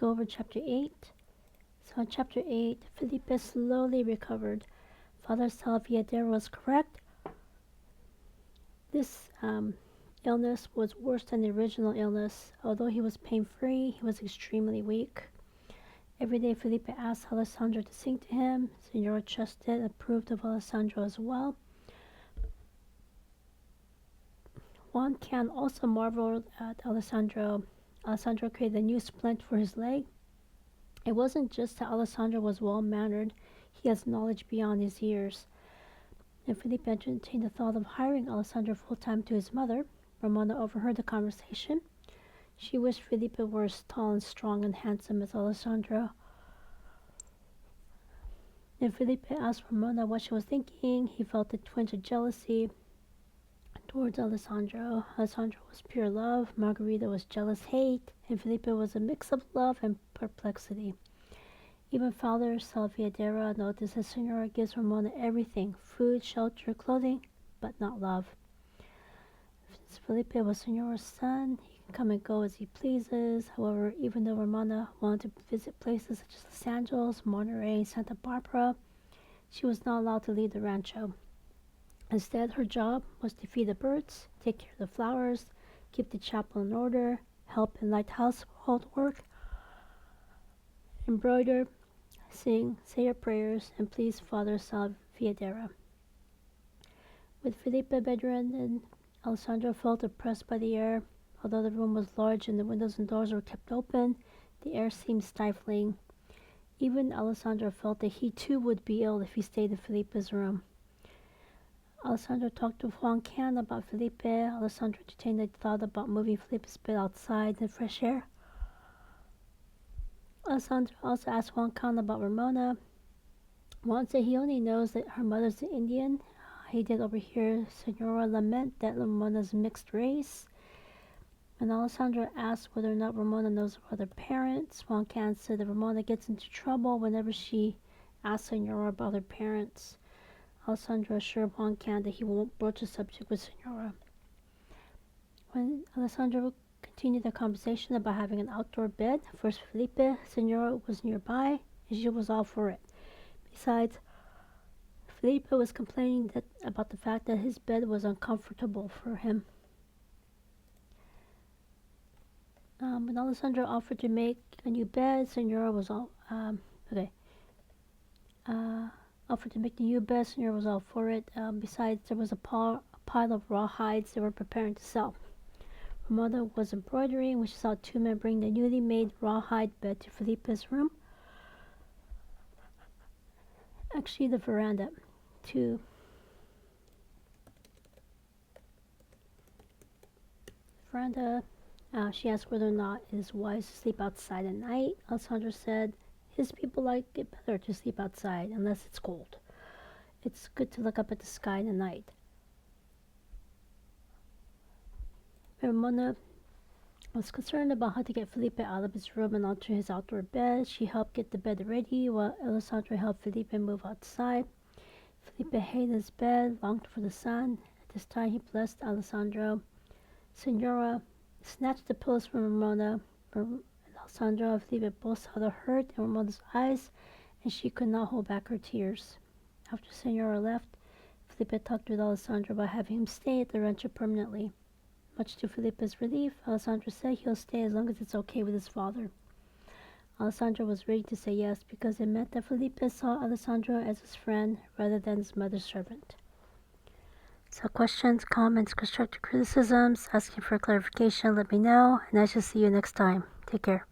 go over chapter 8. So in chapter 8, Felipe slowly recovered. Father Salvador was correct. This illness was worse than the original illness. Although he was pain-free, he was extremely weak. Every day Felipe asked Alessandro to sing to him. Senora trusted and approved of Alessandro as well. Juan Can also marveled at Alessandro. Alessandro created a new splint for his leg. It wasn't just that Alessandro was well-mannered, he has knowledge beyond his years. And Felipe entertained the thought of hiring Alessandro full-time to his mother. Ramona overheard the conversation. She wished Felipe were as tall and strong and handsome as Alessandro. When Felipe asked Ramona what she was thinking, he felt a twinge of jealousy towards Alessandro. Alessandro was pure love, Margarita was jealous hate, and Felipe was a mix of love and perplexity. Even Father Salvador noticed that Senora gives Ramona everything: food, shelter, clothing, but not love. Since Felipe was Senora's son, he can come and go as he pleases. However, even though Ramona wanted to visit places such as Los Angeles, Monterey, and Santa Barbara, she was not allowed to leave the rancho. Instead, her job was to feed the birds, take care of the flowers, keep the chapel in order, help in light household work, embroider, sing, say your prayers, and please Father Salvador. With Felipe bedridden, Alessandro felt oppressed by the air. Although the room was large and the windows and doors were kept open, the air seemed stifling. Even Alessandro felt that he too would be ill if he stayed in Felipe's room. Alessandro talked to Juan Can about Felipe. Alessandro entertained the thought about moving Felipe's bed outside in fresh air. Alessandro also asked Juan Can about Ramona. Juan said he only knows that her mother's an Indian. He did overhear Senora lament that Ramona's mixed race. When Alessandro asked whether or not Ramona knows her other parents, Juan Can said that Ramona gets into trouble whenever she asks Senora about her parents. Alessandro assured Juan Can that he won't broach the subject with Senora. When Alessandro continued the conversation about having an outdoor bed for Felipe, Senora was nearby and she was all for it. Besides, Felipe was complaining about the fact that his bed was uncomfortable for him. When Alessandro offered to make a new bed, Senora was all offered to make the new bed. Senora was all for it. Besides, there was a pile of raw hides they were preparing to sell. Ramona was embroidering when she saw two men bring the newly made rawhide bed to Felipe's room. Actually, the veranda. She asked whether or not it is wise to sleep outside at night. Alessandro said his people like it better to sleep outside unless it's cold. It's good to look up at the sky in the night. Ramona was concerned about how to get Felipe out of his room and onto his outdoor bed. She helped get the bed ready while Alessandro helped Felipe move outside. Felipe hated his bed, longed for the sun. At this time, he blessed Alessandro. Senora snatched the pillows from Ramona. Alessandro and Felipe both saw the hurt in Ramona's eyes, and she could not hold back her tears. After Senora left, Felipe talked with Alessandro about having him stay at the rancho permanently. Much to Felipe's relief, Alessandro said he'll stay as long as it's okay with his father. Alessandro was ready to say yes because it meant that Felipe saw Alessandro as his friend rather than his mother's servant. So questions, comments, constructive criticisms, asking for clarification, let me know, and I shall see you next time. Take care.